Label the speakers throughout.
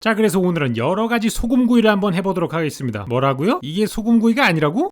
Speaker 1: 자, 그래서 오늘은 여러가지 소금구이를 한번 해보도록 하겠습니다. 뭐라고요? 이게 소금구이가 아니라고?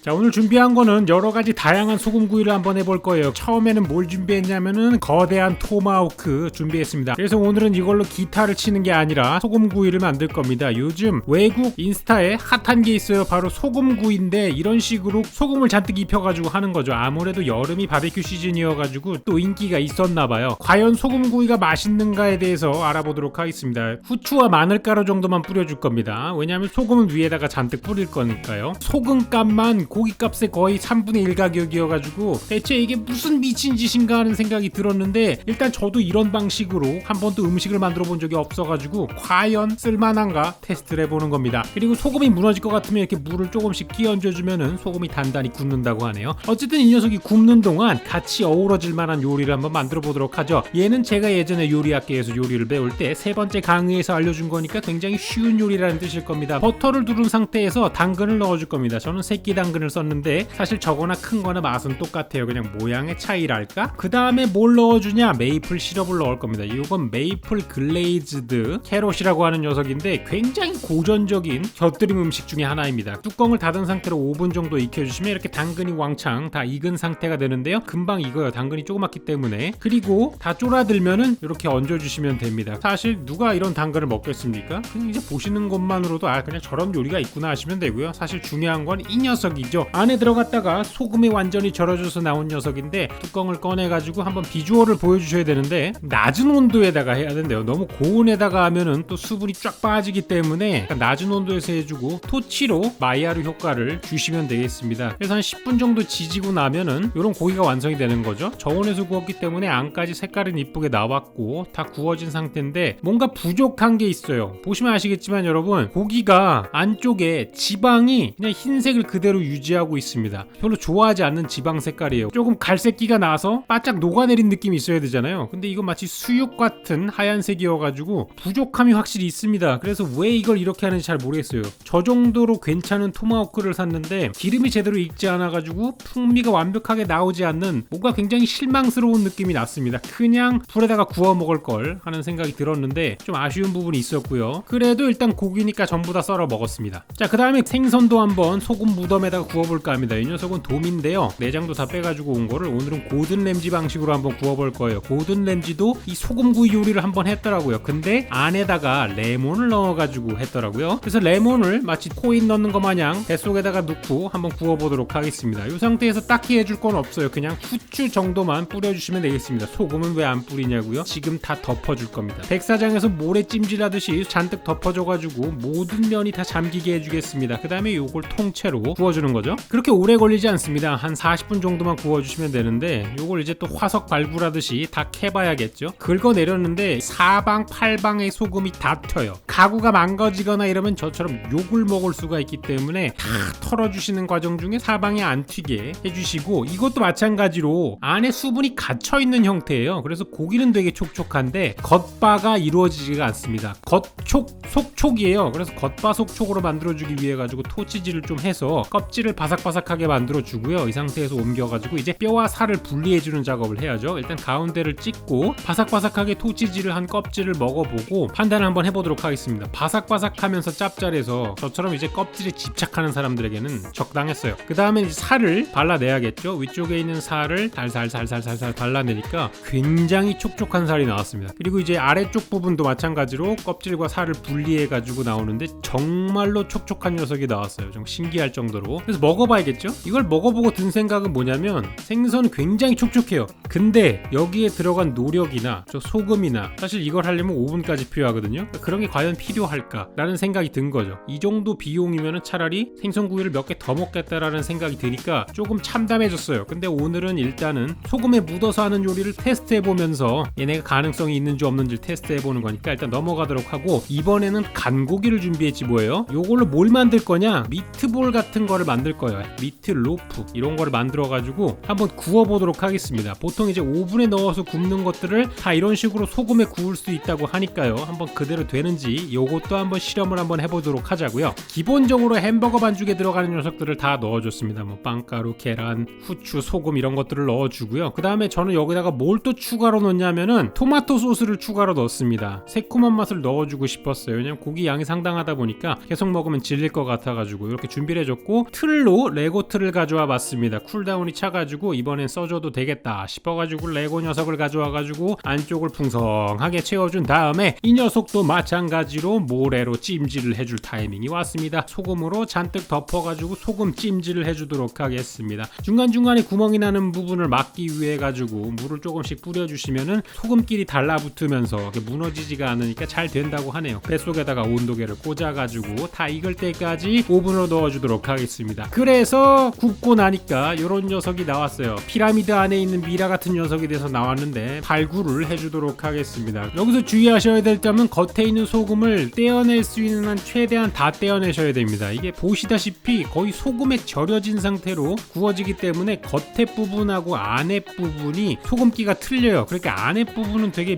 Speaker 1: 자, 오늘 준비한 거는 여러가지 다양한 소금구이를 한번 해볼 거예요. 처음에는 뭘 준비했냐면은 거대한 토마호크 준비했습니다. 그래서 오늘은 이걸로 기타를 치는 게 아니라 소금구이를 만들 겁니다. 요즘 외국 인스타에 핫한 게 있어요. 바로 소금구이인데 이런 식으로 소금을 잔뜩 입혀가지고 하는 거죠. 아무래도 여름이 바베큐 시즌이어가지고 또 인기가 있었나봐요. 과연 소금구이가 맛있는가에 대해서 알아보도록 하겠습니다. 후추와 마늘가루 정도만 뿌려줄 겁니다. 왜냐하면 소금은 위에다가 잔뜩 뿌릴 거니까요. 소금값만 고기값의 거의 3분의 1 가격이어가지고 대체 이게 무슨 미친 짓인가 하는 생각이 들었는데, 일단 저도 이런 방식으로 한 번도 음식을 만들어 본 적이 없어가지고 과연 쓸만한가 테스트를 해보는 겁니다. 그리고 소금이 무너질 것 같으면 이렇게 물을 조금씩 끼얹어주면은 소금이 단단히 굳는다고 하네요. 어쨌든 이 녀석이 굽는 동안 같이 어우러질 만한 요리를 한번 만들어 보도록 하죠. 얘는 제가 예전에 요리학계에서 요리를 배울 때 세 번째 강의에서 알려준 거니까 굉장히 쉬운 요리라는 뜻일 겁니다. 버터를 두른 상태에서 당근을 넣어줄 겁니다. 저는 새끼 당근을 썼는데 사실 저거나 큰거나 맛은 똑같아요. 그냥 모양의 차이랄까? 그 다음에 뭘 넣어주냐? 메이플 시럽을 넣을 겁니다. 이건 메이플 글레이즈드 캐롯이라고 하는 녀석인데 굉장히 고전적인 곁들임 음식 중에 하나입니다. 뚜껑을 닫은 상태로 5분 정도 익혀주시면 이렇게 당근이 왕창 다 익은 상태가 되는데요. 금방 익어요. 당근이 조그맣기 때문에. 그리고 다 쫄아들면은 이렇게 얹어주시면 됩니다. 사실 누가 이런 당근을 먹겠습니까? 그냥 이제 보시는 것만으로도 그냥 저런 요리가 있구나 하시면 되고요. 사실 중요한 건 이 녀석이죠. 안에 들어갔다가 소금이 완전히 절여져서 나온 녀석인데 뚜껑을 꺼내가지고 한번 비주얼을 보여주셔야 되는데 낮은 온도에다가 해야 된대요. 너무 고온에다가 하면은 또 수분이 쫙 빠지기 때문에 낮은 온도에서 해주고 토치로 마이야르 효과를 주시면 되겠습니다. 그래서 한 10분 정도 지지고 나면은 이런 고기가 완성이 되는 거죠. 저온에서 구웠기 때문에 안까지 색깔은 이쁘게 나왔고 다 구워진 상태인데 뭔가 부족한 게 있어요. 보시면 아시겠지만 여러분, 고기가 안쪽에 지방이 그냥 흰색을 그대로 유지하고 있습니다. 별로 좋아하지 않는 지방 색깔이에요. 조금 갈색기가 나서 바짝 녹아내린 느낌이 있어야 되잖아요. 근데 이건 마치 수육 같은 하얀색이어가지고 부족함이 확실히 있습니다. 그래서 왜 이걸 이렇게 하는지 잘 모르겠어요. 저 정도로 괜찮은 토마호크를 샀는데 기름이 제대로 익지 않아가지고 풍미가 완벽하게 나오지 않는 뭔가 굉장히 실망스러운 느낌이 났습니다. 그냥 불에다가 구워 먹을 걸 하는 생각이 들었는데 좀 아쉬운 부분이 있었고요. 그래도 일단 고기니까 전부 다 썰어 먹었습니다. 자, 그 다음에 생선도 한번 소금 무덤에다가 구워볼까 합니다. 이 녀석은 돔인데요. 내장도 다 빼가지고 온 거를 오늘은 고든 램지 방식으로 한번 구워볼 거예요. 고든 램지도 이 소금구이 요리를 한번 했더라고요. 근데 안에다가 레몬을 넣어가지고 했더라고요. 그래서 레몬을 마치 코인 넣는 것 마냥 뱃속에다가 넣고 한번 구워보도록 하겠습니다. 이 상태에서 딱히 해줄 건 없어요. 그냥 후추 정도만 뿌려주시면 되겠습니다. 소금은 왜 안 뿌리냐고요? 지금 다 덮어줄 겁니다. 백사장에서 모래 찜질하듯이 잔뜩 덮어줘가지고 모든 면이 다 잠기게 해주겠습니다. 그 다음에 요걸 통째로 구워주는 거죠. 그렇게 오래 걸리지 않습니다. 한 40분 정도만 구워주시면 되는데 요걸 이제 또 화석 발굴하듯이 다 캐봐야겠죠. 긁어내렸는데 사방 팔방의 소금이 다 튀어요. 가구가 망가지거나 이러면 저처럼 욕을 먹을 수가 있기 때문에 다 털어주시는 과정 중에 사방에 안 튀게 해주시고, 이것도 마찬가지로 안에 수분이 갇혀있는 형태예요. 그래서 고기는 되게 촉촉한데 겉바가 이루어지지가 않습니다. 겉촉 속촉이에요. 그래서 겉바속촉으로 만들어주기 위해 가지고 토치질을 좀 해서 껍질을 바삭바삭하게 만들어주고요. 이 상태에서 옮겨가지고 이제 뼈와 살을 분리해주는 작업을 해야죠. 일단 가운데를 찍고 바삭바삭하게 토치질을 한 껍질을 먹어보고 판단을 한번 해보도록 하겠습니다. 바삭바삭하면서 짭짤해서 저처럼 이제 껍질에 집착하는 사람들에게는 적당했어요. 그 다음에 이제 살을 발라내야겠죠. 위쪽에 있는 살을 달살살살살살 발라내니까 굉장히 촉촉한 살이 나왔습니다. 그리고 이제 아래쪽 부분도 마찬가지로 껍질과 살을 분리해가지고 나오는데 정말로 촉촉한 녀석이 나왔어요. 좀 신기할 정도로. 그래서 먹어봐야겠죠? 이걸 먹어보고 든 생각은 뭐냐면 생선은 굉장히 촉촉해요. 근데 여기에 들어간 노력이나 저 소금이나 사실 이걸 하려면 5분까지 필요하거든요. 그런 게 과연 필요할까? 라는 생각이 든 거죠. 이 정도 비용이면 차라리 생선구이를 몇 개 더 먹겠다라는 생각이 드니까 조금 참담해졌어요. 근데 오늘은 일단은 소금에 묻어서 하는 요리를 테스트해보면서 얘네가 가능성이 있는지 없는지 테스트해보는 거니까 일단 넘어가도록 하고, 이번에는 간고기를 준비했지 뭐예요? 요걸로 뭘 만들 거냐? 미트볼 같은 거를 만들 만들 거예요. 미트 로프 이런 거를 만들어 가지고 한번 구워 보도록 하겠습니다. 보통 이제 오븐에 넣어서 굽는 것들을 다 이런 식으로 소금에 구울 수 있다고 하니까요. 한번 그대로 되는지 요것도 한번 실험을 한번 해보도록 하자고요. 기본적으로 햄버거 반죽에 들어가는 녀석들을 다 넣어줬습니다. 뭐 빵가루, 계란, 후추, 소금 이런 것들을 넣어주고요. 그 다음에 저는 여기다가 뭘 또 추가로 넣냐면은 토마토 소스를 추가로 넣습니다. 새콤한 맛을 넣어주고 싶었어요. 왜냐면 고기 양이 상당하다 보니까 계속 먹으면 질릴 것 같아가지고 이렇게 준비를 해줬고, 틀로 레고 틀을 가져와 봤습니다. 쿨다운이 차가지고 이번엔 써줘도 되겠다 싶어가지고 레고 녀석을 가져와가지고 안쪽을 풍성하게 채워준 다음에 이 녀석도 마찬가지로 모래로 찜질을 해줄 타이밍이 왔습니다. 소금으로 잔뜩 덮어가지고 소금 찜질을 해주도록 하겠습니다. 중간중간에 구멍이 나는 부분을 막기 위해 가지고 물을 조금씩 뿌려주시면은 소금끼리 달라붙으면서 무너지지가 않으니까 잘 된다고 하네요. 뱃속에다가 온도계를 꽂아가지고 다 익을 때까지 오븐으로 넣어주도록 하겠습니다. 그래서 굽고 나니까 이런 녀석이 나왔어요. 피라미드 안에 있는 미라 같은 녀석이 돼서 나왔는데 발굴을 해주도록 하겠습니다. 여기서 주의하셔야 될 점은 겉에 있는 소금을 떼어낼 수 있는 한 최대한 다 떼어내셔야 됩니다. 이게 보시다시피 거의 소금에 절여진 상태로 구워지기 때문에 겉에 부분하고 안에 부분이 소금기가 틀려요. 그러니까 안에 부분은 되게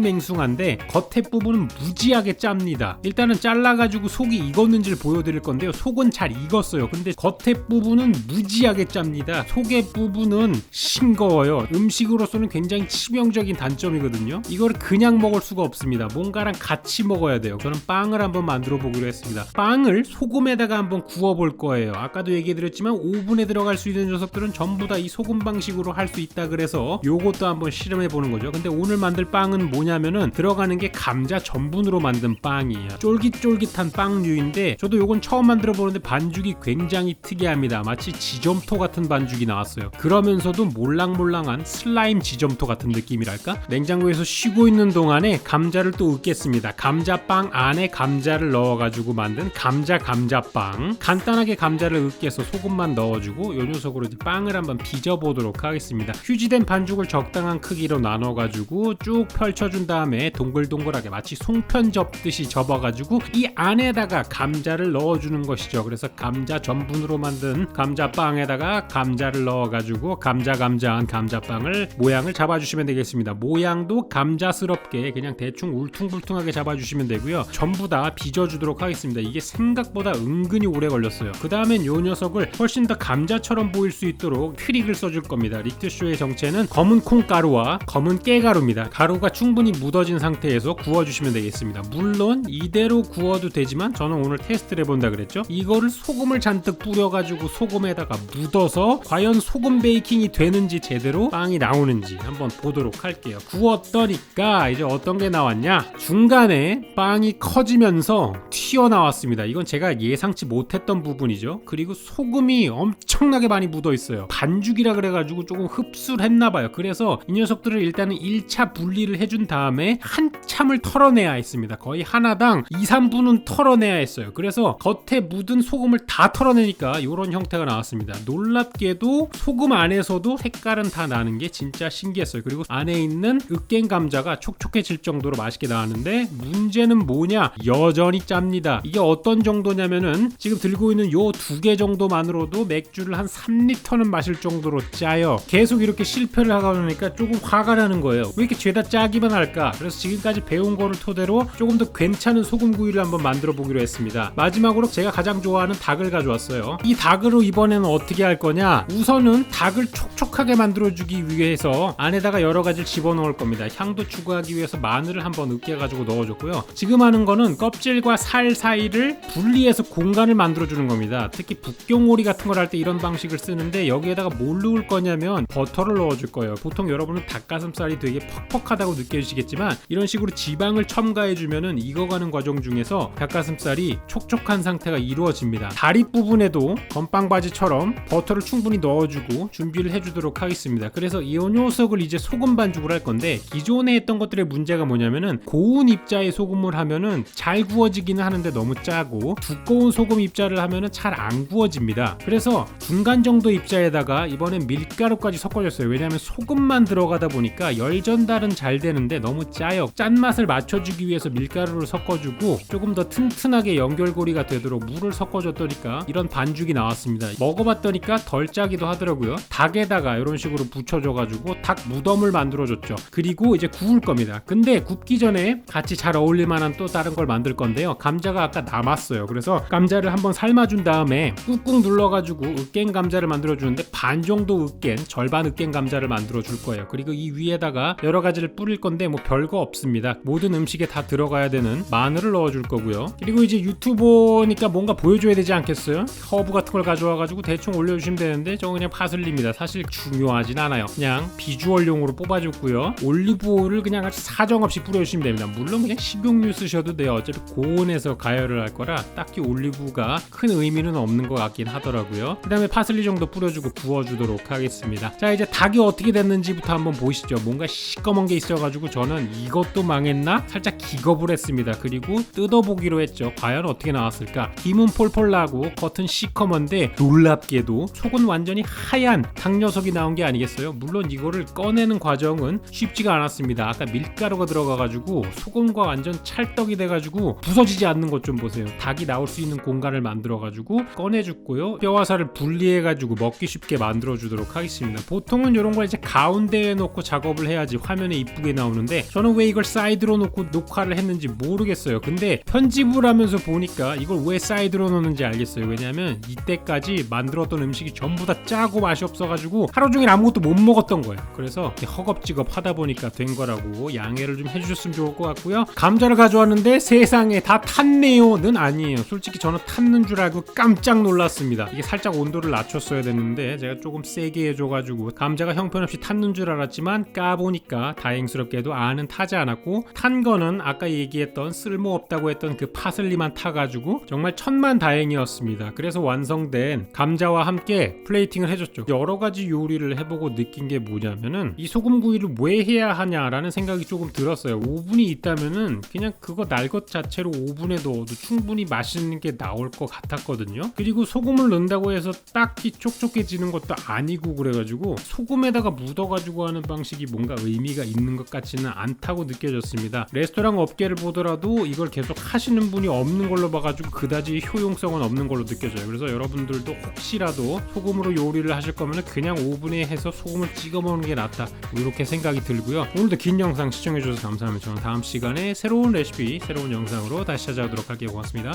Speaker 1: 밍숭맹숭한데 겉에 부분은 무지하게 짭니다. 일단은 잘라가지고 속이 익었는지를 보여드릴 건데요. 속은 잘 익었어요. 근데 겉에 부분은 무지하게 짭니다. 속의 부분은 싱거워요. 음식으로서는 굉장히 치명적인 단점이거든요. 이걸 그냥 먹을 수가 없습니다. 뭔가랑 같이 먹어야 돼요. 저는 빵을 한번 만들어 보기로 했습니다. 빵을 소금에다가 한번 구워 볼 거예요. 아까도 얘기해드렸지만 오븐에 들어갈 수 있는 녀석들은 전부 다 이 소금 방식으로 할 수 있다 그래서 요것도 한번 실험해 보는 거죠. 근데 오늘 만들 빵은 뭐냐면은 들어가는 게 감자 전분으로 만든 빵이에요. 쫄깃쫄깃한 빵류인데 저도 요건 처음 만들어 보는데 반죽이 굉장히 특이합니다. 마치 지점토 같은 반죽이 나왔어요. 그러면서도 몰랑몰랑한 슬라임 지점토 같은 느낌이랄까? 냉장고에서 쉬고 있는 동안에 감자를 또 으깼습니다. 감자빵 안에 감자를 넣어가지고 만든 감자빵. 간단하게 감자를 으깨서 소금만 넣어주고 요 녀석으로 이제 빵을 한번 빚어보도록 하겠습니다. 휴지된 반죽을 적당한 크기로 나눠가지고 쭉 펼쳐준 다음에 동글동글하게 마치 송편 접듯이 접어가지고 이 안에다가 감자를 넣어주는 것이죠. 그래서 감자 전분으로 만든 감자빵에다가 감자를 넣어가지고 감자한 감자빵을 모양을 잡아주시면 되겠습니다. 모양도 감자스럽게 그냥 대충 울퉁불퉁하게 잡아주시면 되고요. 전부 다 빚어주도록 하겠습니다. 이게 생각보다 은근히 오래 걸렸어요. 그 다음엔 요 녀석을 훨씬 더 감자처럼 보일 수 있도록 트릭을 써줄 겁니다. 리트쇼의 정체는 검은 콩가루와 검은 깨가루입니다. 가루가 충분히 묻어진 상태에서 구워주시면 되겠습니다. 물론 이대로 구워도 되지만 저는 오늘 테스트를 해본다 그랬죠. 이거를 소금을 잔뜩 뿌려가지고 소금에다가 묻어서 과연 소금 베이킹이 되는지 제대로 빵이 나오는지 한번 보도록 할게요. 구웠더니까 이제 어떤 게 나왔냐, 중간에 빵이 커지면서 튀어나왔습니다. 이건 제가 예상치 못했던 부분이죠. 그리고 소금이 엄청나게 많이 묻어 있어요. 반죽이라 그래가지고 조금 흡수를 했나봐요. 그래서 이 녀석들을 일단은 1차 분리를 해준 다음에 한참을 털어내야 했습니다. 거의 하나당 2-3분은 털어내야 했어요. 그래서 겉에 묻은 소금을 다 털어내니까 이런 형태가 나왔습니다. 놀랍게도 소금 안에서도 색깔은 다 나는 게 진짜 신기했어요. 그리고 안에 있는 으깬 감자가 촉촉해질 정도로 맛있게 나왔는데 문제는 뭐냐, 여전히 짭니다. 이게 어떤 정도냐면은 지금 들고 있는 요 2개 정도만으로도 맥주를 한 3리터는 마실 정도로 짜요. 계속 이렇게 실패를 하다 보니까 조금 화가 나는 거예요. 왜 이렇게 죄다 짜기만 할까? 그래서 지금까지 배운 거를 토대로 조금 더 괜찮은 소금구이를 한번 만들어 보기로 했습니다. 마지막으로 제가 가장 좋아하는 닭을 가져왔어요. 이 닭으로 이번에는 어떻게 할 거냐, 우선은 닭을 촉촉하게 만들어주기 위해서 안에다가 여러 가지를 집어넣을 겁니다. 향도 추구하기 위해서 마늘을 한번 으깨가지고 넣어줬고요. 지금 하는 거는 껍질과 살 사이를 분리해서 공간을 만들어주는 겁니다. 특히 북경오리 같은 걸 할 때 이런 방식을 쓰는데 여기에다가 뭘 넣을 거냐면 버터를 넣어줄 거예요. 보통 여러분은 닭가슴살이 되게 퍽퍽하다고 느껴지시겠지만 이런 식으로 지방을 첨가해주면은 익어가는 과정 중에서 닭가슴살이 촉촉한 상태가 이루어집니다. 다리 부분에도 건빵바지처럼 버터를 충분히 넣어주고 준비를 해주도록 하겠습니다. 그래서 이 녀석을 이제 소금 반죽을 할 건데, 기존에 했던 것들의 문제가 뭐냐면은 고운 입자의 소금을 하면은 잘 구워지기는 하는데 너무 짜고, 두꺼운 소금 입자를 하면은 잘 안 구워집니다. 그래서 중간 정도 입자에다가 이번엔 밀가루까지 섞어줬어요. 왜냐하면 소금만 들어가다 보니까 열 전달은 잘 되는데 너무 짜요. 짠맛을 맞춰주기 위해서 밀가루를 섞어주고 조금 더 튼튼하게 연결고리가 되도록 물을 섞어줬더니까 이런 반죽 반죽이 나왔습니다. 먹어봤더니까 덜 짜기도 하더라고요. 닭에다가 이런 식으로 붙여줘가지고 닭 무덤을 만들어줬죠. 그리고 이제 구울 겁니다. 근데 굽기 전에 같이 잘 어울릴 만한 또 다른 걸 만들 건데요. 감자가 아까 남았어요. 그래서 감자를 한번 삶아준 다음에 꾹꾹 눌러가지고 으깬 감자를 만들어주는데 반 정도 으깬, 절반 으깬 감자를 만들어줄 거예요. 그리고 이 위에다가 여러 가지를 뿌릴 건데 뭐 별거 없습니다. 모든 음식에 다 들어가야 되는 마늘을 넣어줄 거고요. 그리고 이제 유튜버니까 뭔가 보여줘야 되지 않겠어요? 허브 같은 걸 가져와가지고 대충 올려주시면 되는데 저거 그냥 파슬리입니다. 사실 중요하진 않아요. 그냥 비주얼용으로 뽑아줬고요. 올리브오일을 그냥 아주 사정없이 뿌려주시면 됩니다. 물론 그냥 식용유 쓰셔도 돼요. 어차피 고온에서 가열을 할 거라 딱히 올리브가 큰 의미는 없는 것 같긴 하더라고요. 그 다음에 파슬리 정도 뿌려주고 구워주도록 하겠습니다. 자, 이제 닭이 어떻게 됐는지부터 한번 보시죠. 뭔가 시꺼먼 게 있어가지고 저는 이것도 망했나? 살짝 기겁을 했습니다. 그리고 뜯어보기로 했죠. 과연 어떻게 나왔을까? 김은 폴폴 나고 겉은 시커먼데 놀랍게도 속은 완전히 하얀 닭 녀석이 나온 게 아니겠어요? 물론 이거를 꺼내는 과정은 쉽지가 않았습니다. 아까 밀가루가 들어가가지고 소금과 완전 찰떡이 돼가지고 부서지지 않는 것 좀 보세요. 닭이 나올 수 있는 공간을 만들어가지고 꺼내줬고요. 뼈와 살을 분리해가지고 먹기 쉽게 만들어주도록 하겠습니다. 보통은 이런 걸 이제 가운데에 놓고 작업을 해야지 화면에 이쁘게 나오는데 저는 왜 이걸 사이드로 놓고 녹화를 했는지 모르겠어요. 근데 편집을 하면서 보니까 이걸 왜 사이드로 놓는지 알겠어요. 왜냐면 이때까지 만들었던 음식이 전부 다 짜고 맛이 없어가지고 하루 종일 아무것도 못 먹었던 거예요. 그래서 허겁지겁 하다 보니까 된 거라고 양해를 좀 해주셨으면 좋을 것 같고요. 감자를 가져왔는데 세상에 다 탔네요는 아니에요. 솔직히 저는 탔는 줄 알고 깜짝 놀랐습니다. 이게 살짝 온도를 낮췄어야 됐는데 제가 조금 세게 해줘가지고 감자가 형편없이 탔는 줄 알았지만 까보니까 다행스럽게도 안은 타지 않았고 탄 거는 아까 얘기했던 쓸모없다고 했던 그 파슬리만 타가지고 정말 천만다행이었습니다. 그래서 완성된 감자와 함께 플레이팅을 해줬죠. 여러 가지 요리를 해보고 느낀 게 뭐냐면은 이 소금구이를 왜 해야 하냐라는 생각이 조금 들었어요. 오븐이 있다면은 그냥 그거 날 것 자체로 오븐에 넣어도 충분히 맛있는 게 나올 것 같았거든요. 그리고 소금을 넣는다고 해서 딱히 촉촉해지는 것도 아니고 그래가지고 소금에다가 묻어가지고 하는 방식이 뭔가 의미가 있는 것 같지는 않다고 느껴졌습니다. 레스토랑 업계를 보더라도 이걸 계속 하시는 분이 없는 걸로 봐가지고 그다지 효용성은 없는 걸로 느껴져요. 그래서 여러분들도 혹시라도 소금으로 요리를 하실 거면 그냥 오븐에 해서 소금을 찍어 먹는 게 낫다, 이렇게 생각이 들고요. 오늘도 긴 영상 시청해주셔서 감사합니다. 저는 다음 시간에 새로운 레시피, 새로운 영상으로 다시 찾아오도록 할게요. 고맙습니다.